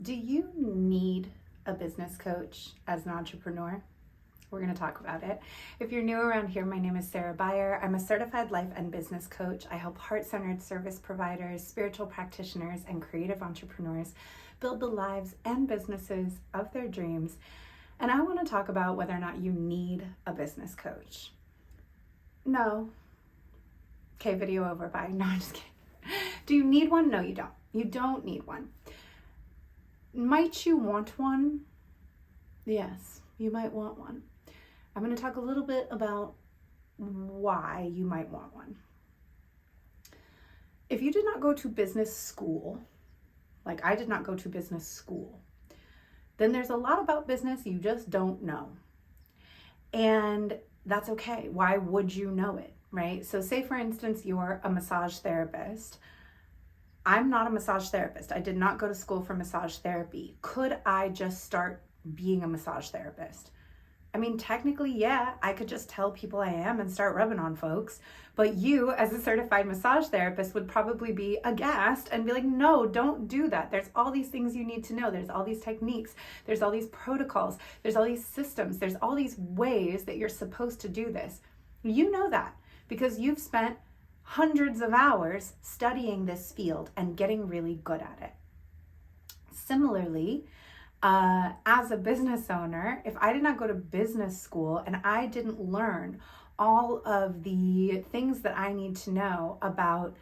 Do you need a business coach as an entrepreneur? We're going to talk about it. If you're new around here, my name is Cera. I'm a certified life and business coach. I help heart-centered service providers, spiritual practitioners, and creative entrepreneurs build the lives and businesses of their dreams. And I want to talk about whether or not you need a business coach. No. Okay, video over. Bye. No, I'm just kidding. Do you need one? No, you don't. You don't need one. Might you want one? Yes, you might want one. I'm going to talk a little bit about why you might want one. If you did not go to business school, like I did not go to business school, then there's a lot about business you just don't know. And that's okay. Why would you know it, right? So say for instance, you're a massage therapist. I'm not a massage therapist. I did not go to school for massage therapy. Could I just start being a massage therapist? I mean, technically, yeah, I could just tell people I am and start rubbing on folks. But you, as a certified massage therapist, would probably be aghast and be like, no, don't do that. There's all these things you need to know. There's all these techniques. There's all these protocols. There's all these systems. There's all these ways that you're supposed to do this. You know that because you've spent hundreds of hours studying this field and getting really good at it. Similarly, as a business owner, if I did not go to business school and I didn't learn all of the things that I need to know about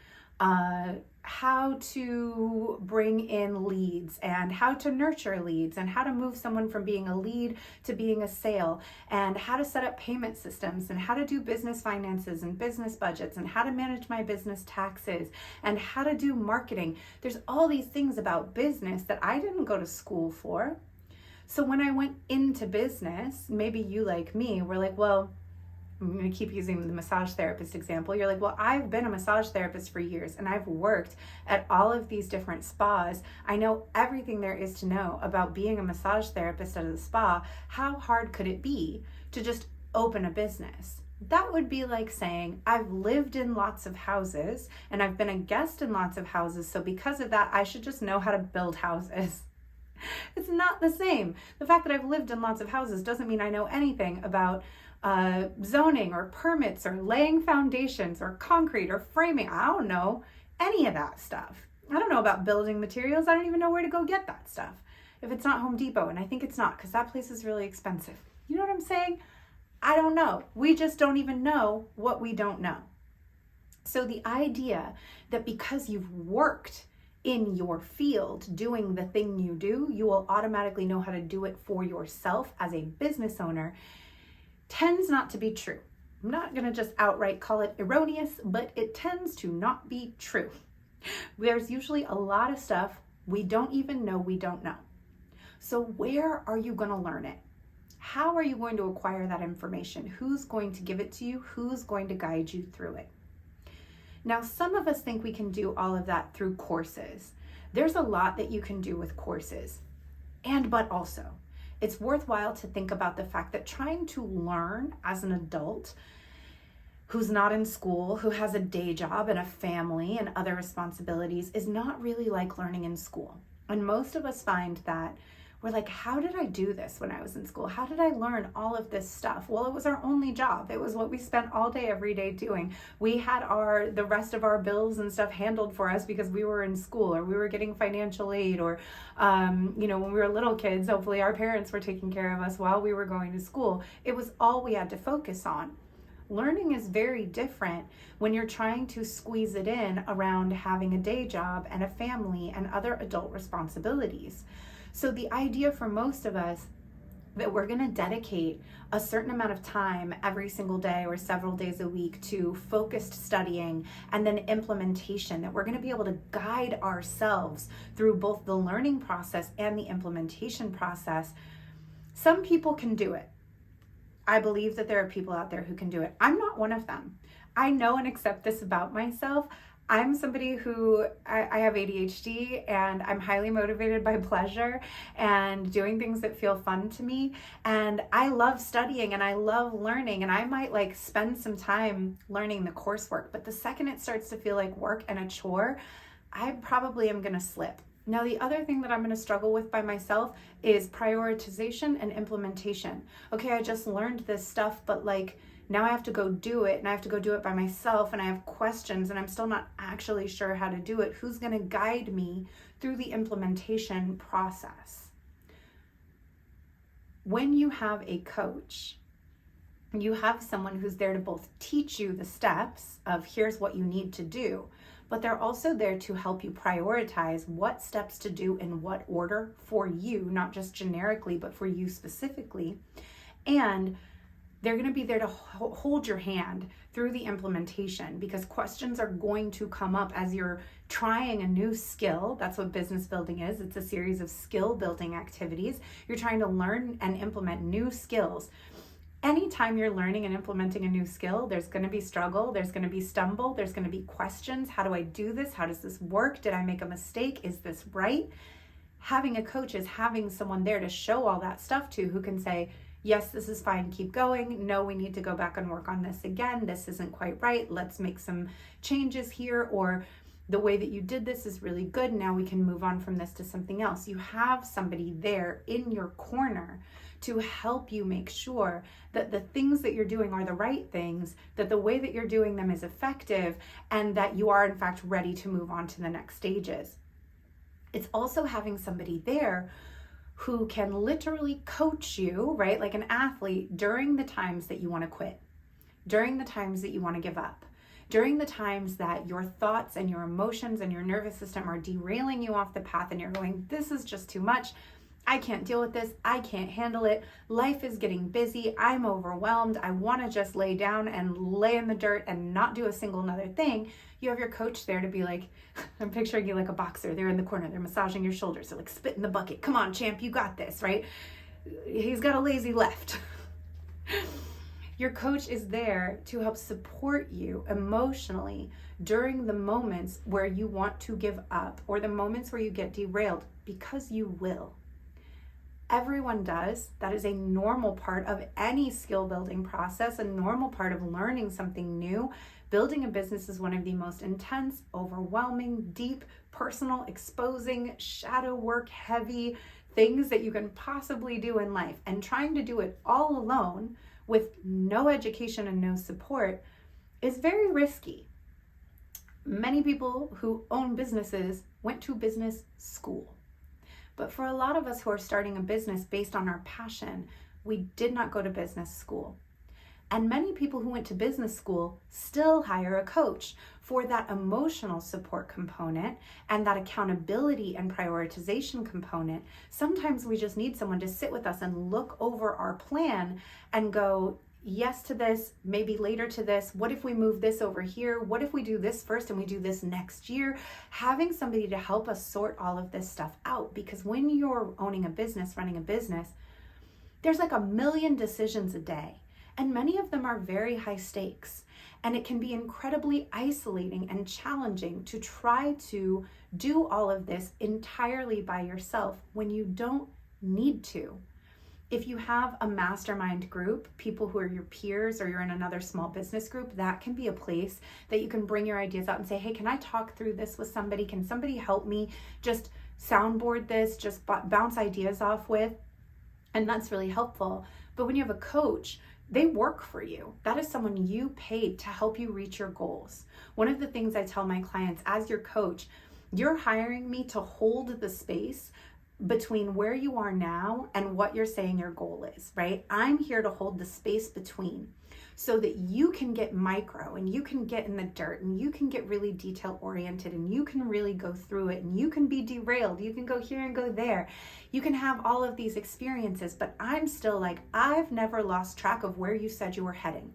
how to bring in leads and how to nurture leads and how to move someone from being a lead to being a sale and how to set up payment systems and how to do business finances and business budgets and how to manage my business taxes and how to do marketing. There's all these things about business that I didn't go to school for. So when I went into business, maybe you like me were like, well, I'm going to keep using the massage therapist example. You're like, well, I've been a massage therapist for years and I've worked at all of these different spas. I know everything there is to know about being a massage therapist at a spa. How hard could it be to just open a business? That would be like saying, I've lived in lots of houses and I've been a guest in lots of houses. So because of that, I should just know how to build houses. It's not the same. The fact that I've lived in lots of houses doesn't mean I know anything about zoning or permits or laying foundations or concrete or framing. I don't know any of that stuff. I don't know about building materials. I don't even know where to go get that stuff. If it's not Home Depot, and I think it's not because that place is really expensive. You know what I'm saying? I don't know. We just don't even know what we don't know. So the idea that because you've worked in your field doing the thing you do, you will automatically know how to do it for yourself as a business owner tends not to be true. I'm not going to just outright call it erroneous, but it tends to not be true. There's usually a lot of stuff we don't even know we don't know. So where are you going to learn it? How are you going to acquire that information? Who's going to give it to you? Who's going to guide you through it? Now, some of us think we can do all of that through courses. There's a lot that you can do with courses. But also, it's worthwhile to think about the fact that trying to learn as an adult who's not in school, who has a day job and a family and other responsibilities is not really like learning in school. And most of us find that we're like, how did I do this when I was in school? How did I learn all of this stuff? Well, it was our only job. It was what we spent all day, every day doing. We had the rest of our bills and stuff handled for us because we were in school or we were getting financial aid or, when we were little kids, hopefully our parents were taking care of us while we were going to school. It was all we had to focus on. Learning is very different when you're trying to squeeze it in around having a day job and a family and other adult responsibilities. So the idea for most of us that we're going to dedicate a certain amount of time every single day or several days a week to focused studying and then implementation, that we're going to be able to guide ourselves through both the learning process and the implementation process. Some people can do it. I believe that there are people out there who can do it. I'm not one of them. I know and accept this about myself. I'm somebody who, I have ADHD and I'm highly motivated by pleasure and doing things that feel fun to me. And I love studying and I love learning, and I might spend some time learning the coursework. But the second it starts to feel like work and a chore, I probably am going to slip. Now, the other thing that I'm going to struggle with by myself is prioritization and implementation. Okay, I just learned this stuff, but like now I have to go do it, and I have to go do it by myself, and I have questions, and I'm still not actually sure how to do it. Who's going to guide me through the implementation process? When you have a coach, you have someone who's there to both teach you the steps of here's what you need to do, but they're also there to help you prioritize what steps to do in what order for you, not just generically, but for you specifically. And they're going to be there to hold your hand through the implementation, because questions are going to come up as you're trying a new skill. That's what business building is. It's a series of skill building activities. You're trying to learn and implement new skills. Anytime you're learning and implementing a new skill, there's going to be struggle, there's going to be stumble, there's going to be questions. How do I do this? How does this work? Did I make a mistake? Is this right? Having a coach is having someone there to show all that stuff to, who can say, yes, this is fine, keep going. No, we need to go back and work on this again. This isn't quite right. Let's make some changes here. Or the way that you did this is really good. Now we can move on from this to something else. You have somebody there in your corner to help you make sure that the things that you're doing are the right things, that the way that you're doing them is effective, and that you are in fact ready to move on to the next stages. It's also having somebody there who can literally coach you, right? Like an athlete, during the times that you want to quit, during the times that you want to give up, during the times that your thoughts and your emotions and your nervous system are derailing you off the path and you're going, this is just too much. I can't deal with this. I can't handle it. Life is getting busy. I'm overwhelmed. I want to just lay down and lay in the dirt and not do a single another thing. You have your coach there to be like, I'm picturing you like a boxer. They're in the corner. They're massaging your shoulders. They're like, spit in the bucket. Come on, champ. You got this, right? He's got a lazy left. Your coach is there to help support you emotionally during the moments where you want to give up, or the moments where you get derailed, because you will. Everyone does. That is a normal part of any skill building process, a normal part of learning something new. Building a business is one of the most intense, overwhelming, deep, personal, exposing, shadow work, heavy things that you can possibly do in life. And trying to do it all alone with no education and no support is very risky. Many people who own businesses went to business school. But for a lot of us who are starting a business based on our passion, we did not go to business school. And many people who went to business school still hire a coach for that emotional support component and that accountability and prioritization component. Sometimes we just need someone to sit with us and look over our plan and go, yes to this, maybe later to this. What if we move this over here? What if we do this first and we do this next year? Having somebody to help us sort all of this stuff out, because when you're owning a business, running a business, there's like a million decisions a day, and many of them are very high stakes. And it can be incredibly isolating and challenging to try to do all of this entirely by yourself when you don't need to. If you have a mastermind group, people who are your peers, or you're in another small business group, that can be a place that you can bring your ideas out and say, hey, can I talk through this with somebody? Can somebody help me just soundboard this, just bounce ideas off with? And that's really helpful. But when you have a coach, they work for you. That is someone you paid to help you reach your goals. One of the things I tell my clients, as your coach, you're hiring me to hold the space between where you are now and what you're saying your goal is, right? I'm here to hold the space between, so that you can get micro and you can get in the dirt and you can get really detail oriented and you can really go through it and you can be derailed. You can go here and go there. You can have all of these experiences, but I'm still like, I've never lost track of where you said you were heading.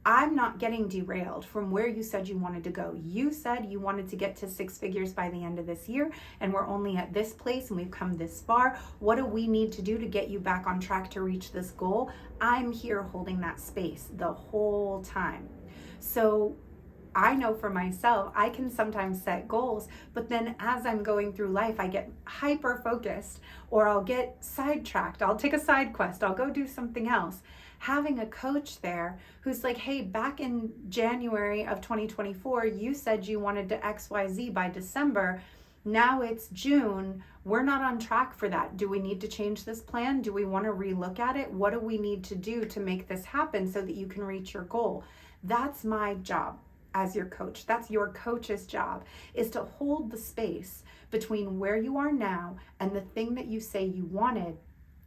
I'm not getting derailed from where you said you wanted to go. You said you wanted to get to 6 figures by the end of this year, and we're only at this place and we've come this far. What do we need to do to get you back on track to reach this goal? I'm here holding that space the whole time. So I know for myself, I can sometimes set goals, but then as I'm going through life, I get hyper focused, or I'll get sidetracked. I'll take a side quest. I'll go do something else. Having a coach there who's like, hey, back in January of 2024, you said you wanted to XYZ by December. Now it's June. We're not on track for that. Do we need to change this plan? Do we want to relook at it? What do we need to do to make this happen so that you can reach your goal? That's my job as your coach. That's your coach's job, is to hold the space between where you are now and the thing that you say you wanted,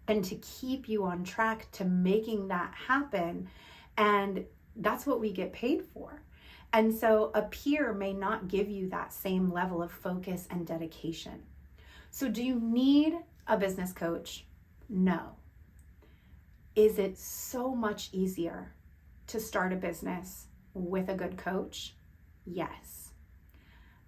and to keep you on track to making that happen. And that's what we get paid for. And so a peer may not give you that same level of focus and dedication. So do you need a business coach? No. Is it so much easier to start a business with a good coach? Yes.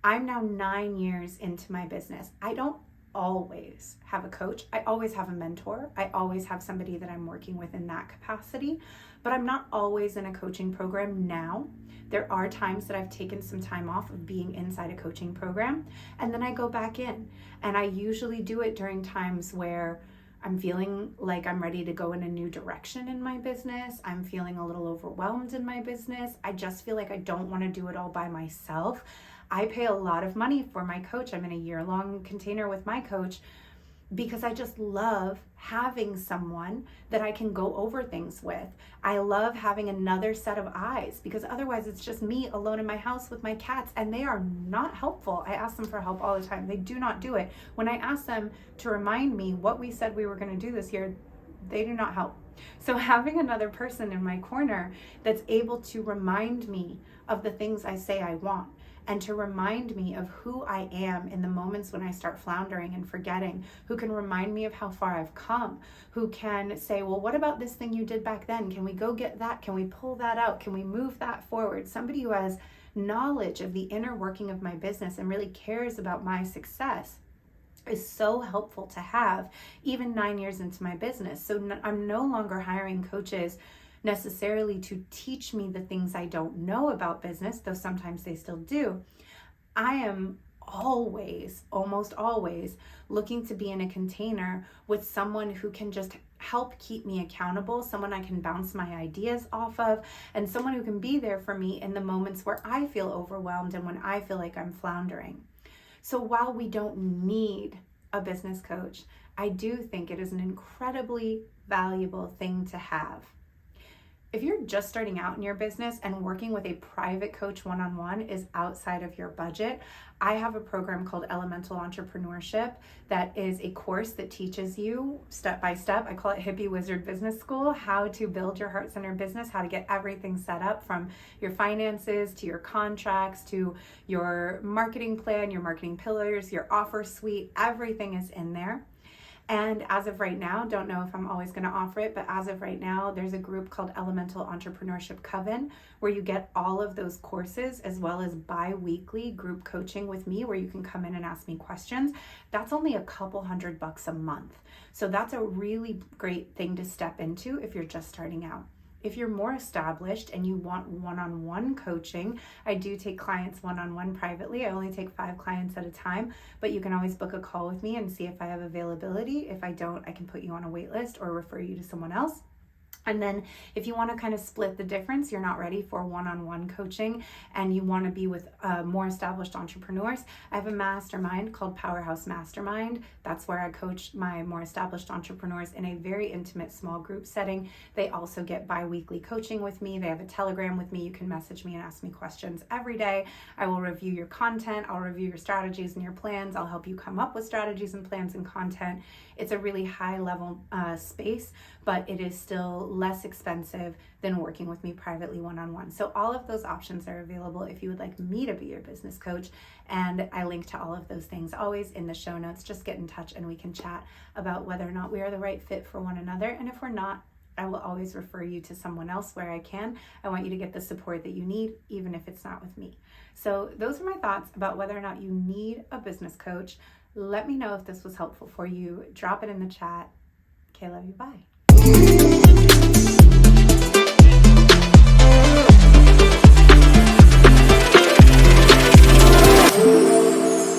I'm now 9 years into my business. I don't always have a coach. I always have a mentor. I always have somebody that I'm working with in that capacity, but I'm not always in a coaching program now. There are times that I've taken some time off of being inside a coaching program, and then I go back in, and I usually do it during times where I'm feeling like I'm ready to go in a new direction in my business. I'm feeling a little overwhelmed in my business. I just feel like I don't want to do it all by myself. I pay a lot of money for my coach. I'm in a year-long container with my coach because I just love having someone that I can go over things with. I love having another set of eyes, because otherwise it's just me alone in my house with my cats, and they are not helpful. I ask them for help all the time. They do not do it. When I ask them to remind me what we said we were going to do this year, they do not help. So having another person in my corner that's able to remind me of the things I say I want, and to remind me of who I am in the moments when I start floundering and forgetting, who can remind me of how far I've come, who can say, well, what about this thing you did back then? Can we go get that? Can we pull that out? Can we move that forward? Somebody who has knowledge of the inner working of my business and really cares about my success is so helpful to have, even 9 years into my business. So I'm no longer hiring coaches necessarily to teach me the things I don't know about business, though sometimes they still do. I am always, almost always, looking to be in a container with someone who can just help keep me accountable, someone I can bounce my ideas off of, and someone who can be there for me in the moments where I feel overwhelmed and when I feel like I'm floundering. So while we don't need a business coach, I do think it is an incredibly valuable thing to have. If you're just starting out in your business and working with a private coach one-on-one is outside of your budget, I have a program called Elemental Entrepreneurship that is a course that teaches you step by step. I call it Hippie Wizard Business School, how to build your heart-centered business, how to get everything set up from your finances to your contracts to your marketing plan, your marketing pillars, your offer suite. Everything is in there. And as of right now, don't know if I'm always going to offer it, but as of right now, there's a group called Elemental Entrepreneurship Coven where you get all of those courses as well as bi-weekly group coaching with me where you can come in and ask me questions. That's only a couple $100 a month. So that's a really great thing to step into if you're just starting out. If you're more established and you want one-on-one coaching, I do take clients one-on-one privately. I only take 5 clients at a time, but you can always book a call with me and see if I have availability. If I don't, I can put you on a wait list or refer you to someone else. And then if you want to kind of split the difference, you're not ready for one-on-one coaching and you want to be with more established entrepreneurs, I have a mastermind called Powerhouse Mastermind. That's where I coach my more established entrepreneurs in a very intimate small group setting. They also get bi-weekly coaching with me. They have a Telegram with me. You can message me and ask me questions every day. I will review your content. I'll review your strategies and your plans. I'll help you come up with strategies and plans and content. It's a really high level space, but it is still less expensive than working with me privately one-on-one. So all of those options are available if you would like me to be your business coach. And I link to all of those things always in the show notes. Just get in touch and we can chat about whether or not we are the right fit for one another. And if we're not, I will always refer you to someone else where I can. I want you to get the support that you need, even if it's not with me. So those are my thoughts about whether or not you need a business coach. Let me know if this was helpful for you. Drop it in the chat. Okay, love you. Bye.